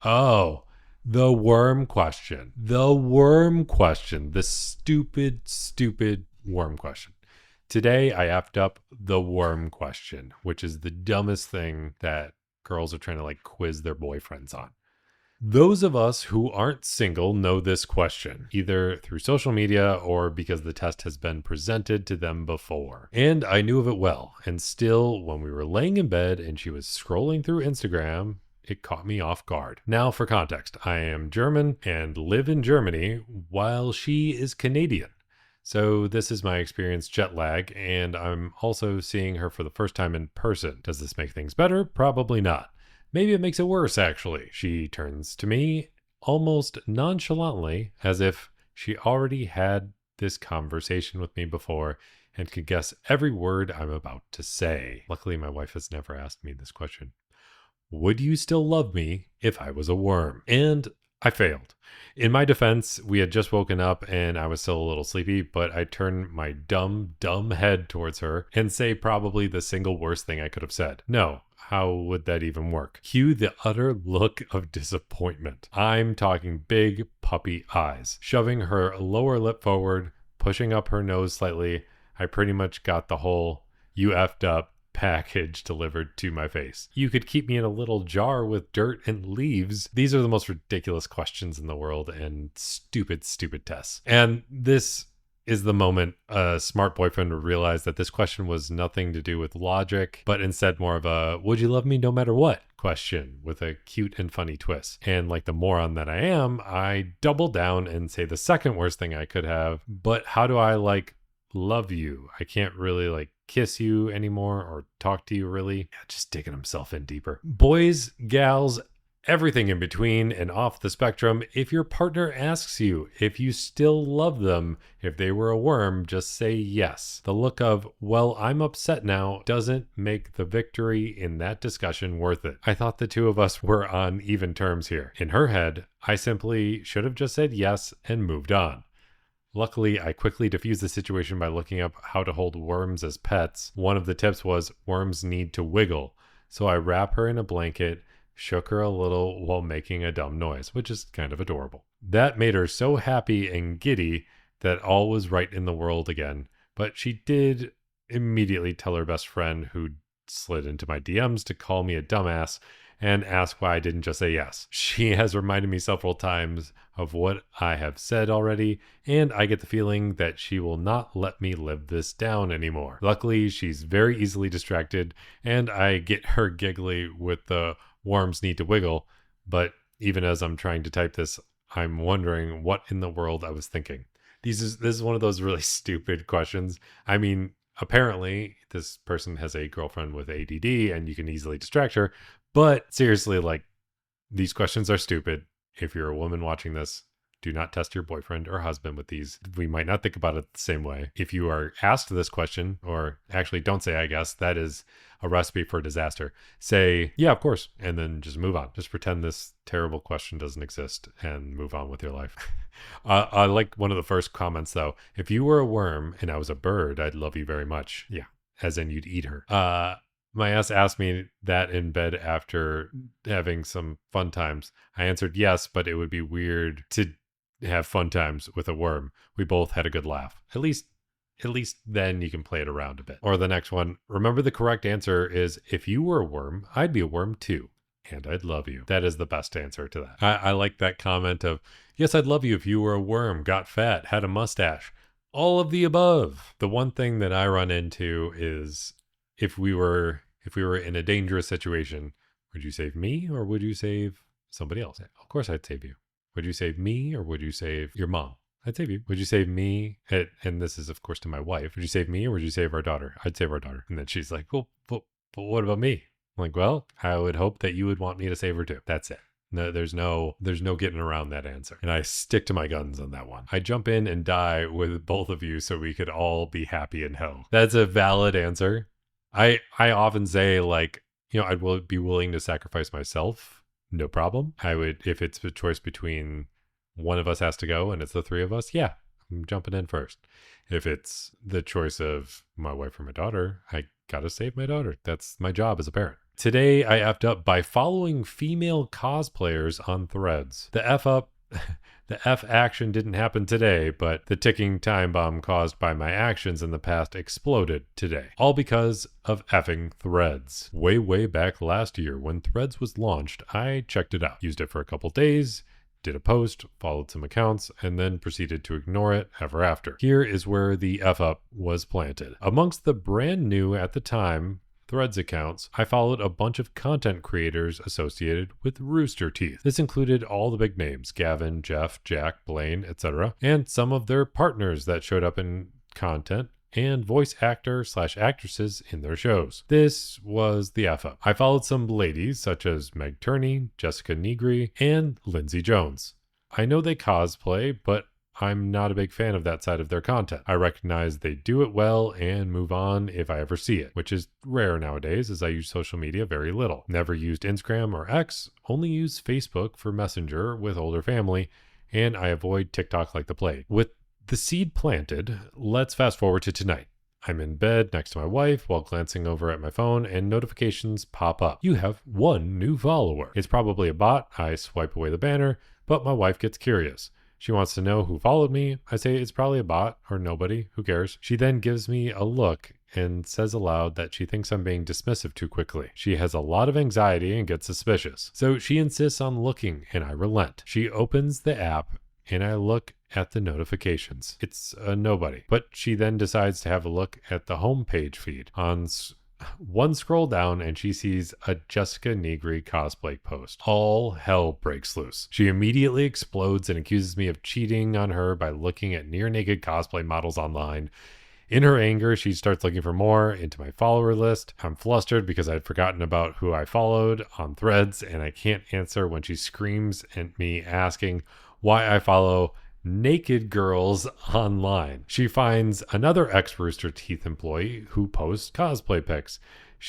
Oh, the worm question. The worm question. The stupid, stupid worm question. Today, I effed up the worm question, which is the dumbest thing that girls are trying to like quiz their boyfriends on. Those of us who aren't single know this question, either through social media or because the test has been presented to them before. And I knew of it well. And still, when we were laying in bed and she was scrolling through Instagram, it caught me off guard. Now, for context, I am German and live in Germany while she is Canadian. So this is my experience jet lag, and I'm also seeing her for the first time in person. Does this make things better? Probably not. Maybe it makes it worse, actually. She turns to me almost nonchalantly, as if she already had this conversation with me before and could guess every word I'm about to say. Luckily, my wife has never asked me this question. Would you still love me if I was a worm? And I failed. In my defense, we had just woken up and I was still a little sleepy, but I turned my dumb head towards her and say probably the single worst thing I could have said. No, how would that even work? Cue the utter look of disappointment. I'm talking big puppy eyes, shoving her lower lip forward, pushing up her nose slightly. I pretty much got the whole "you effed up" package delivered to my face. You could keep me in a little jar with dirt and leaves. These are the most ridiculous questions in the world and stupid, stupid tests. And this is the moment a smart boyfriend would realize that this question was nothing to do with logic, but instead more of a "would you love me no matter what" question with a cute and funny twist. And like the moron that I am, I double down and say the second worst thing I could have, but how do I like love you? I can't really like kiss you anymore or talk to you really. Yeah, just digging himself in deeper. Boys, gals, everything in between and off the spectrum, if your partner asks you if you still love them, if they were a worm, just say yes. The look of, well, I'm upset now, doesn't make the victory in that discussion worth it. I thought the two of us were on even terms here. In her head, I simply should have just said yes and moved on. Luckily, I quickly diffused the situation by looking up how to hold worms as pets. One of the tips was worms need to wiggle. So I wrap her in a blanket, shook her a little while making a dumb noise, which is kind of adorable. That made her so happy and giddy that all was right in the world again. But she did immediately tell her best friend, who slid into my DMs to call me a dumbass and ask why I didn't just say yes. She has reminded me several times of what I have said already, and I get the feeling that she will not let me live this down anymore. Luckily, she's very easily distracted, and I get her giggly with the "worms need to wiggle," but even as I'm trying to type this, I'm wondering what in the world I was thinking. This is one of those really stupid questions. I mean, apparently this person has a girlfriend with ADD and you can easily distract her, but seriously, like, these questions are stupid. If you're a woman watching this, do not test your boyfriend or husband with these. We might not think about it the same way. If you are asked this question, or actually don't say I guess, that is a recipe for disaster. Say, yeah, of course, and then just move on. Just pretend this terrible question doesn't exist and move on with your life. I like one of the first comments though. If you were a worm and I was a bird, I'd love you very much. Yeah, as in you'd eat her. My ass asked me that in bed after having some fun times. I answered yes, but it would be weird to have fun times with a worm. We both had a good laugh. At least then you can play it around a bit. Or the next one, remember the correct answer is, if you were a worm, I'd be a worm too. And I'd love you. That is the best answer to that. I like that comment of, yes, I'd love you if you were a worm, got fat, had a mustache. All of the above. The one thing that I run into is, if we were in a dangerous situation, would you save me or would you save somebody else? Of course I'd save you. Would you save me or would you save your mom? I'd save you. Would you save me? And this is, of course, to my wife. Would you save me or would you save our daughter? I'd save our daughter. And then she's like, well, but what about me? I'm like, well, I would hope that you would want me to save her too. That's it. No, there's no getting around that answer. And I stick to my guns on that one. I jump in and die with both of you so we could all be happy in hell. That's a valid answer. I often say, like, I'd be willing to sacrifice myself. No problem. I would, if it's a choice between one of us has to go and it's the three of us, yeah, I'm jumping in first. If it's the choice of my wife or my daughter, I gotta save my daughter. That's my job as a parent. Today, I effed up by following female cosplayers on Threads. The F up. The F action didn't happen today, but the ticking time bomb caused by my actions in the past exploded today. All because of effing Threads. Way back last year when Threads was launched, I checked it out. Used it for a couple days, did a post, followed some accounts, and then proceeded to ignore it ever after. Here is where the F up was planted. Amongst the brand new at the time Threads accounts, I followed a bunch of content creators associated with Rooster Teeth. This included all the big names, Gavin, Jeff, Jack, Blaine, etc., and some of their partners that showed up in content and voice actor/actresses in their shows. This was the F up. I followed some ladies such as Meg Turney, Jessica Negri, and Lindsay Jones. I know they cosplay, but I'm not a big fan of that side of their content. I recognize they do it well and move on if I ever see it, which is rare nowadays as I use social media very little. Never used Instagram or X, only use Facebook for Messenger with older family, and I avoid TikTok like the plague. With the seed planted, let's fast forward to tonight. I'm in bed next to my wife while glancing over at my phone and notifications pop up. You have one new follower. It's probably a bot. I swipe away the banner, but my wife gets curious. She wants to know who followed me. I say it's probably a bot or nobody. Who cares? She then gives me a look and says aloud that she thinks I'm being dismissive too quickly. She has a lot of anxiety and gets suspicious. So she insists on looking and I relent. She opens the app and I look at the notifications. It's a nobody. But she then decides to have a look at the homepage feed. On one scroll down and she sees a Jessica Negri cosplay post. All hell breaks loose. She immediately explodes and accuses me of cheating on her by looking at near naked cosplay models online. In her anger, she starts looking for more into my follower list. I'm flustered because I'd forgotten about who I followed on Threads and I can't answer when she screams at me asking why I follow naked girls online. She finds another ex-Rooster Teeth employee who posts cosplay pics.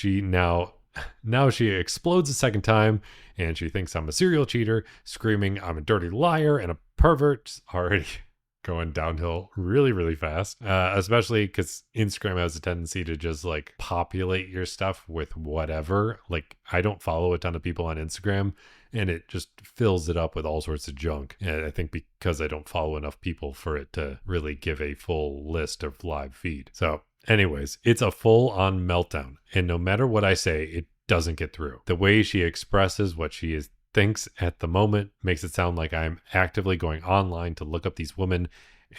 Now she explodes a second time and she thinks I'm a serial cheater, screaming I'm a dirty liar and a pervert. It's already going downhill really fast, especially because Instagram has a tendency to just like populate your stuff with whatever. Like I don't follow a ton of people on Instagram and it just fills it up with all sorts of junk. And I think because I don't follow enough people for it to really give a full list of live feed. So anyways, it's a full-on meltdown. And no matter what I say, it doesn't get through. The way she expresses what she thinks at the moment makes it sound like I'm actively going online to look up these women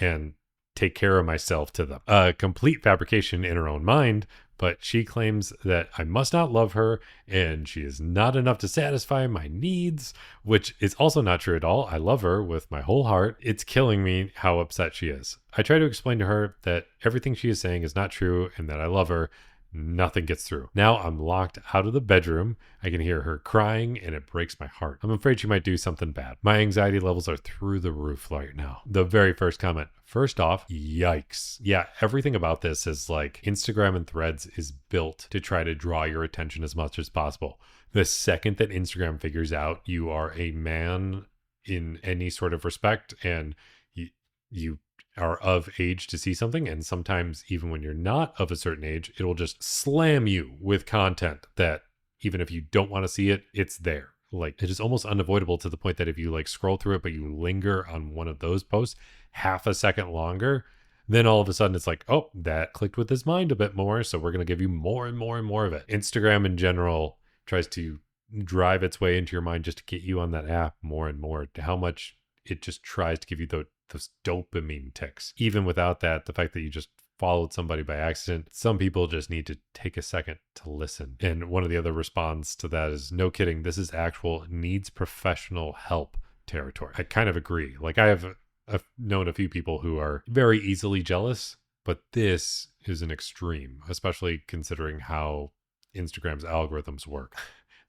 and take care of myself to them. A complete fabrication in her own mind, but she claims that I must not love her and she is not enough to satisfy my needs, which is also not true at all. I love her with my whole heart. It's killing me how upset she is. I try to explain to her that everything she is saying is not true and that I love her. Nothing gets through. Now I'm locked out of the bedroom. I can hear her crying and it breaks my heart. I'm afraid she might do something bad. My anxiety levels are through the roof right now. The very first comment. First off, yikes. Yeah, everything about this is like Instagram and Threads is built to try to draw your attention as much as possible. The second that Instagram figures out you are a man in any sort of respect and you are of age to see something, and sometimes even when you're not of a certain age, it will just slam you with content that even if you don't want to see it, it's there. Like it is almost unavoidable to the point that if you like scroll through it but you linger on one of those posts half a second longer, then all of a sudden it's like, oh, that clicked with his mind a bit more, so we're going to give you more and more and more of it. Instagram in general tries to drive its way into your mind just to get you on that app more and more, to how much it just tries to give you those dopamine ticks. Even without that, the fact that you just followed somebody by accident, some people just need to take a second to listen. And one of the other response to that is, no kidding, this is actual needs professional help territory. I kind of agree. Like I've known a few people who are very easily jealous, but this is an extreme, especially considering how Instagram's algorithms work.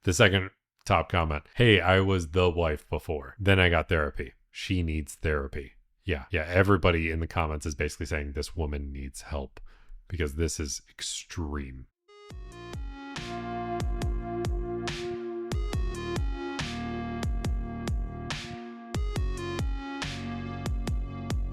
The second top comment, hey, I was the wife before, then I got therapy. She needs therapy. Yeah, everybody in the comments is basically saying this woman needs help because this is extreme.